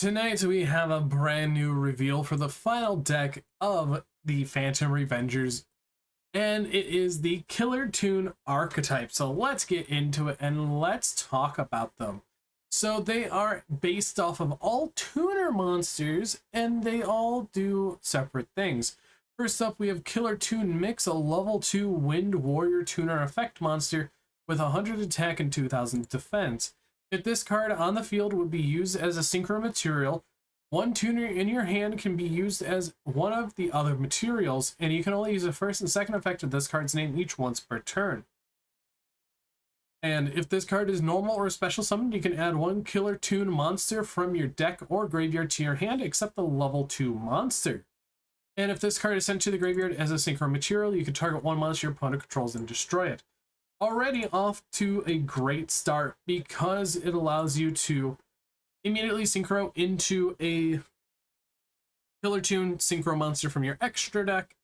Tonight we have a brand new reveal for the final deck of the Phantom Revengers, and it is the Killer Toon archetype. So let's get into it and let's talk about them. So they are based off of all tuner monsters, and they all do separate things. First up, we have Killer Toon Mix, a level 2 Wind Warrior Tuner effect monster with 100 attack and 2000 defense. If this card on the field would be used as a Synchro material, one tuner in your hand can be used as one of the other materials, and you can only use the first and second effect of this card's name each once per turn. And if this card is normal or special summoned, you can add one Killer Toon monster from your deck or graveyard to your hand, except the level 2 monster. And if this card is sent to the graveyard as a Synchro material, you can target one monster your opponent controls and destroy it. Already off to a great start because it allows you to immediately synchro into a Killer Toon synchro monster from your extra deck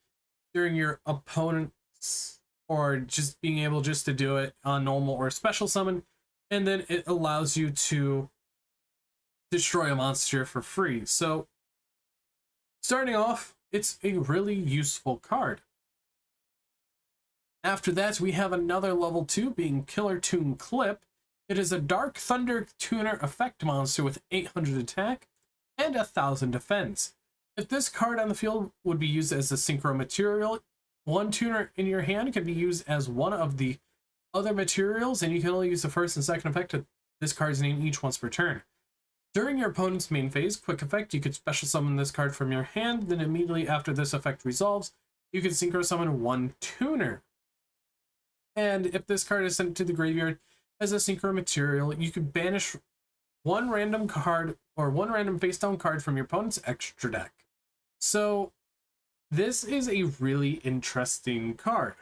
during your opponent's, or just being able just to do it on normal or special summon, and then it allows you to destroy a monster for free. So starting off, it's a really useful card. After that, we have another level 2 being Killer Toon Clip. It is a Dark Thunder Tuner effect monster with 800 attack and 1000 defense. If this card on the field would be used as a Synchro material, one tuner in your hand can be used as one of the other materials, and you can only use the first and second effect of this card's name each once per turn. During your opponent's main phase, quick effect, you could special summon this card from your hand, then immediately after this effect resolves, you can Synchro summon one tuner. And if this card is sent to the graveyard as a Synchro material, you can banish one random card or one random face down card from your opponent's extra deck. So this is a really interesting card.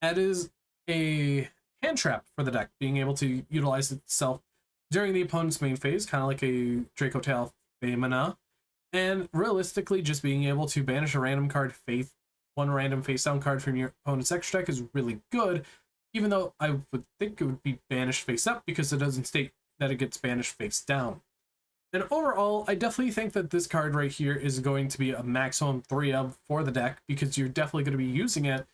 That is a hand trap for the deck, being able to utilize itself during the opponent's main phase, kind of like a Dracotail Femina, and realistically just being able to banish a random card, one random face down card from your opponent's extra deck is really good, even though I would think it would be banished face up because it doesn't state that it gets banished face down. And overall, I definitely think that this card right here is going to be a maximum 3 of for the deck, because you're definitely going to be using it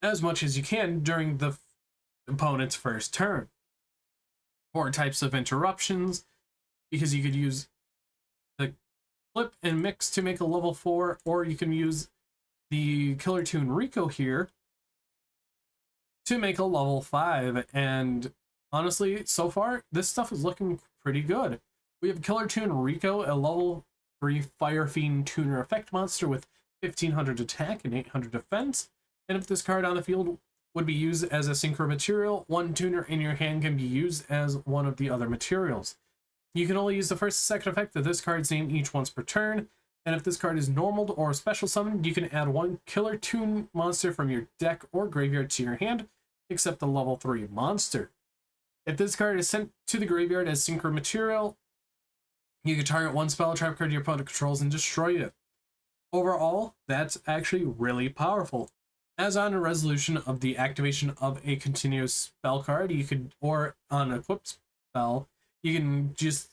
as much as you can during the opponent's first turn. 4 types of interruptions, because you could use the Flip and Mix to make a level 4, or you can use the Killer Toon Rico here to make a level 5. And honestly, so far, this stuff is looking pretty good. We have Killer Toon Rico, a level 3 Fire Fiend Tuner effect monster with 1500 attack and 800 defense. And if this card on the field would be used as a Synchro material, one tuner in your hand can be used as one of the other materials. You can only use the first and second effect of this card's name each once per turn. And if this card is normaled or special summoned, you can add one Killer Toon monster from your deck or graveyard to your hand, except the level 3 monster. If this card is sent to the graveyard as Synchro material, you can target one spell trap card your opponent controls and destroy it. Overall, that's actually really powerful. As on a resolution of the activation of a continuous spell card, you could, or on a equip spell, you can just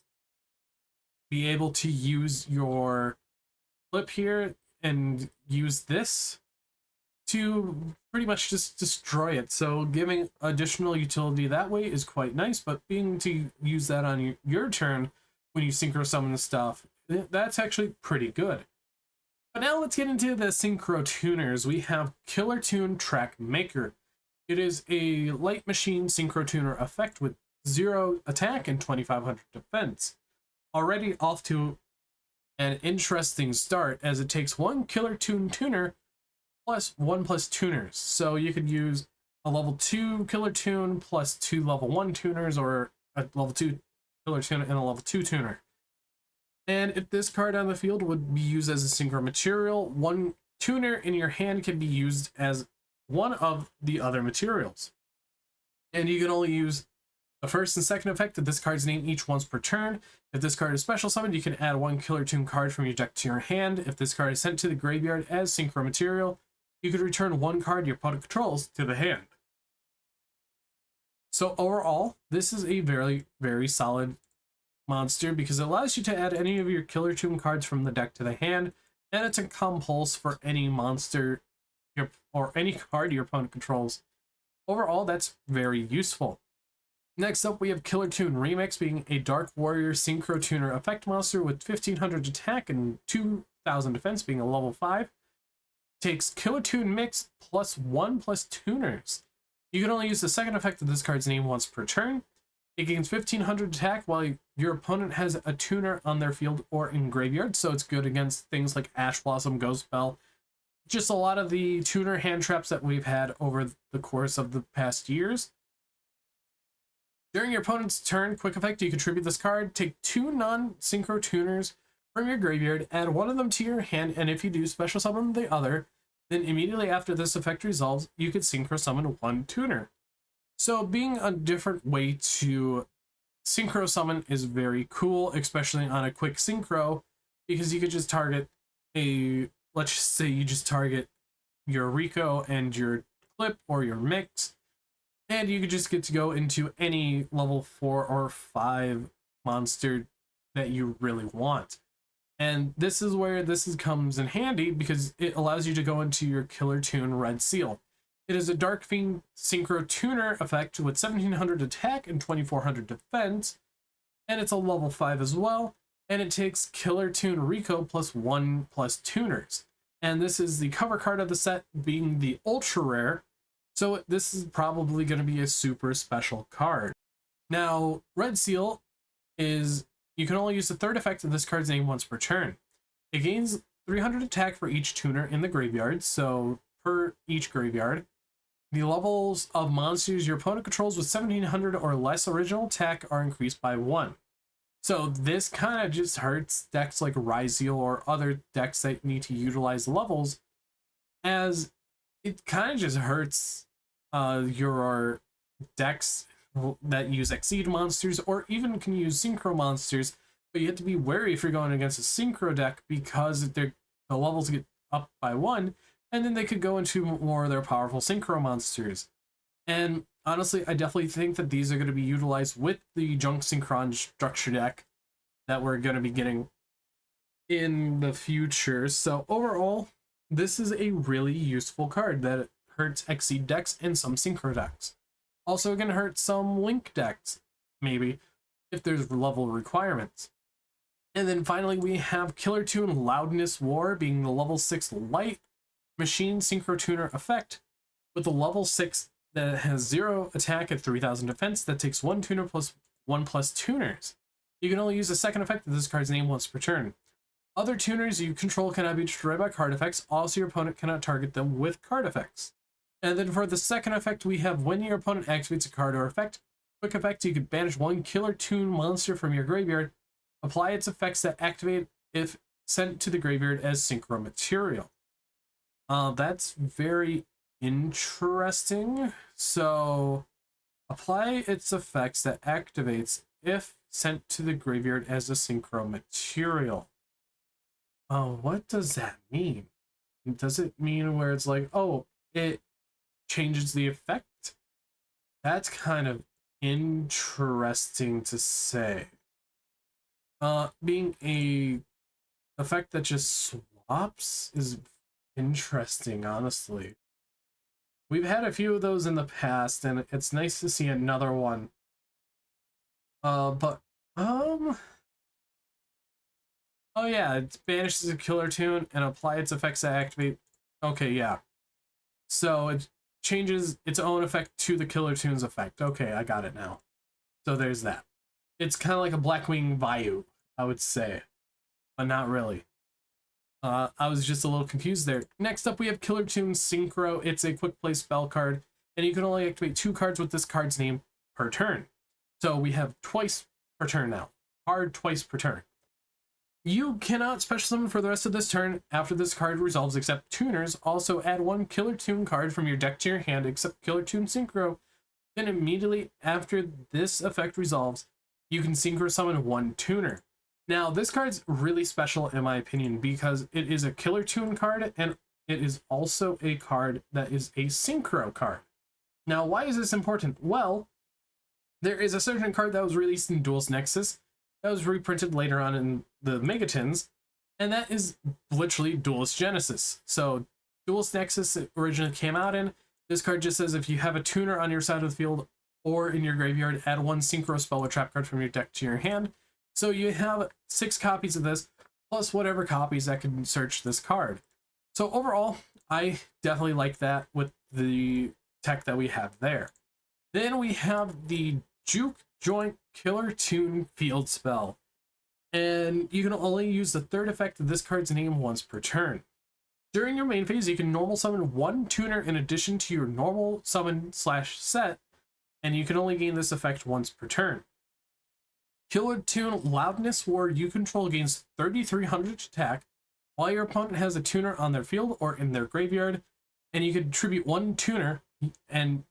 be able to use your Flip here and use this to pretty much just destroy it. So giving additional utility that way is quite nice, but being to use that on your turn when you Synchro summon the stuff, that's actually pretty good. But now let's get into the Synchro tuners. We have Killer Toon Track Maker. It is a light machine Synchro tuner effect with 0 attack and 2500 defense. Already off to an interesting start, as it takes one Killer Toon tuner plus 1+ tuners. So you could use a level 2 Killer Toon plus 2 level 1 tuners, or a level 2 Killer Toon and a level 2 tuner. And if this card on the field would be used as a Synchro material, one tuner in your hand can be used as one of the other materials. And you can only use the first and second effect of this card's name each once per turn. If this card is special summoned, you can add one Killer Toon card from your deck to your hand. If this card is sent to the graveyard as Synchro material, you could return one card your opponent controls to the hand. So overall, this is a very, very solid monster because it allows you to add any of your Killer Tune cards from the deck to the hand, and it's a compulse for any monster or any card your opponent controls. Overall, that's very useful. Next up, we have Killer Tune Remix, being a Dark Warrior Synchro Tuner effect monster with 1500 attack and 2000 defense, being a level 5. Takes Killer Tune Mix +1 tuners. You can only use the second effect of this card's name once per turn. It gains 1500 attack while your opponent has a tuner on their field or in graveyard, so it's good against things like Ash Blossom, Ghost Bell, just a lot of the tuner hand traps that we've had over the course of the past years. During your opponent's turn, quick effect, you contribute this card, take 2 non-synchro tuners from your graveyard, add one of them to your hand, and if you do, special summon the other. Then immediately after this effect resolves, you could synchro summon 1 tuner. So being a different way to synchro summon is very cool, especially on a quick synchro, because you could just target let's just say you just target your Rico and your Clip or your Mix, and you could just get to go into any level 4 or 5 monster that you really want. And this is where comes in handy because it allows you to go into your Killer Tune Red Seal. It is a Dark Fiend Synchro Tuner effect with 1700 attack and 2400 defense, and it's a level 5 as well, and it takes Killer Tune Rico +1 tuners. And this is the cover card of the set, being the ultra rare, so this is probably going to be a super special card. Now, Red Seal is, you can only use the third effect of this card's name once per turn. It gains 300 attack for each tuner in the graveyard, so per each graveyard. The levels of monsters your opponent controls with 1700 or less original attack are increased by 1. So this kind of just hurts decks like Ryzeal or other decks that need to utilize levels, as it kind of just hurts your decks that use Exceed monsters or even can use Synchro monsters, but you have to be wary if you're going against a Synchro deck because the levels get up by 1, and then they could go into more of their powerful Synchro monsters. And honestly, I definitely think that these are going to be utilized with the Junk Synchron structure deck that we're going to be getting in the future. So overall, this is a really useful card that hurts Exceed decks and some Synchro decks. Also going to hurt some Link decks, maybe, if there's level requirements. And then finally, we have Killer Tune Loudness War, being the level 6 light machine Synchro Tuner effect with a level 6 that has 0 attack at 3000 defense that takes 1 tuner +1 tuners. You can only use the second effect of this card's name once per turn. Other tuners you control cannot be destroyed by card effects, also your opponent cannot target them with card effects. And then for the second effect, we have when your opponent activates a card or effect, quick effect, you can banish 1 Killer Tune monster from your graveyard, apply its effects that activate if sent to the graveyard as synchro material. That's very interesting. So apply its effects that activates if sent to the graveyard as a synchro material. What does that mean? Does it mean where it's like, oh, it changes the effect? That's kind of interesting to say. Being a effect that just swaps is interesting, honestly. We've had a few of those in the past, and it's nice to see another one. Oh yeah, it banishes a Killer Tune and apply its effects that activate. Okay, yeah. So it changes its own effect to the Killer Tune's effect. Okay, I got it now. So there's that. It's kind of like a Blackwing Vayu, I would say, but not really. I was just a little confused there. Next up, we have Killer Tune Synchro. It's a quick play spell card, and you can only activate 2 cards with this card's name per turn. So we have twice per turn now. Card twice per turn. You cannot special summon for the rest of this turn after this card resolves except tuners. Also add 1 Killer Tune card from your deck to your hand except Killer Tune Synchro. Then immediately after this effect resolves, you can Synchro summon 1 tuner. Now, this card's really special in my opinion because it is a Killer Tune card and it is also a card that is a Synchro card. Now, why is this important? Well, there is a certain card that was released in Duelist Nexus that was reprinted later on in the Megatins, and that is literally Duelist Genesis. So Duelist Nexus originally came out in. This card just says if you have a tuner on your side of the field or in your graveyard, add 1 Synchro spell or trap card from your deck to your hand. So you have 6 copies of this, plus whatever copies that can search this card. So overall, I definitely like that with the tech that we have there. Then we have the Juke Joint Killer Tune Field Spell. And you can only use the 3rd effect of this card's name once per turn. During your main phase, you can normal summon 1 tuner in addition to your normal summon / set, and you can only gain this effect once per turn. Killer Tune Loudness Ward you control gains 3,300 attack while your opponent has a tuner on their field or in their graveyard, and you can contribute 1 tuner and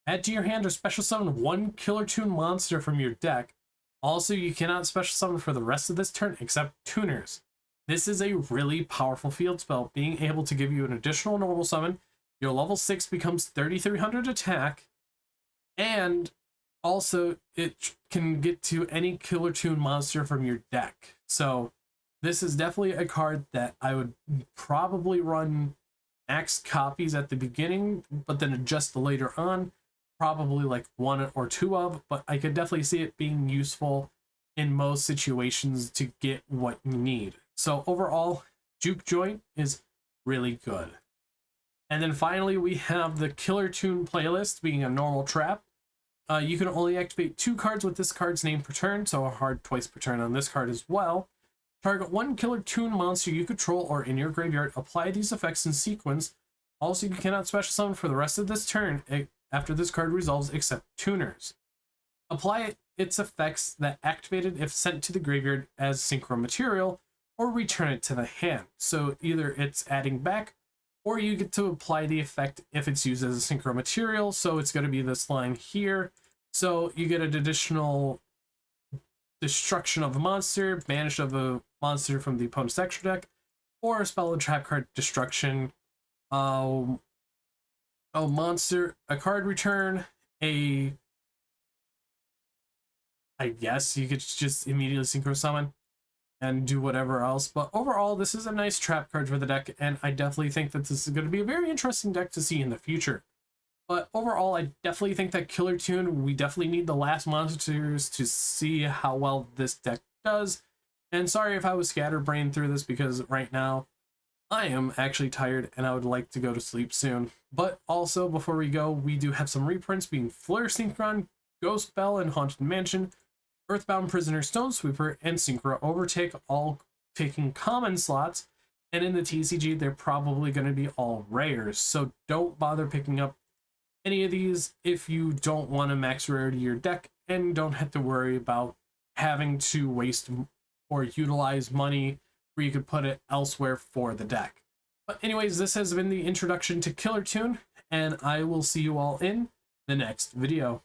add to your hand or special summon 1 Killer Tune monster from your deck. Also, you cannot special summon for the rest of this turn except tuners. This is a really powerful field spell, being able to give you an additional normal summon. Your level 6 becomes 3,300 attack, and also it can get to any Killer Tune monster from your deck. So this is definitely a card that I would probably run max copies at the beginning, but then adjust later on, probably like 1 or 2 of, but I could definitely see it being useful in most situations to get what you need. So overall, Juke Joint is really good. And then finally, we have the Killer Tune playlist being a normal trap. You can only activate 2 cards with this card's name per turn, so a hard twice per turn on this card as well. Target 1 Killer Tune monster you control or in your graveyard. Apply these effects in sequence. Also, you cannot special summon for the rest of this turn after this card resolves except tuners. Apply its effects that activated if sent to the graveyard as Synchro material, or return it to the hand. So either it's adding back, or you get to apply the effect if it's used as a Synchro material. So it's going to be this line here. So you get an additional destruction of a monster, banish of a monster from the opponent's extra deck, or a spell and trap card destruction. A monster, a card return, I guess you could just immediately Synchro summon and do whatever else. But overall, this is a nice trap card for the deck, and I definitely think that this is going to be a very interesting deck to see in the future. But overall, I definitely think that Killer Tune, we definitely need the last monsters to see how well this deck does. And sorry if I was scatterbrained through this, because right now I am actually tired and I would like to go to sleep soon. But also, before we go, we do have some reprints being Flare Synchron, Ghost Bell and Haunted Mansion, Earthbound Prisoner Stone Sweeper, and Synchro Overtake, all taking common slots. And in the TCG, they're probably going to be all rares. So don't bother picking up any of these if you don't want to max rarity your deck and don't have to worry about having to waste or utilize money where you could put it elsewhere for the deck. But anyways, this has been the introduction to Killer Tune, and I will see you all in the next video.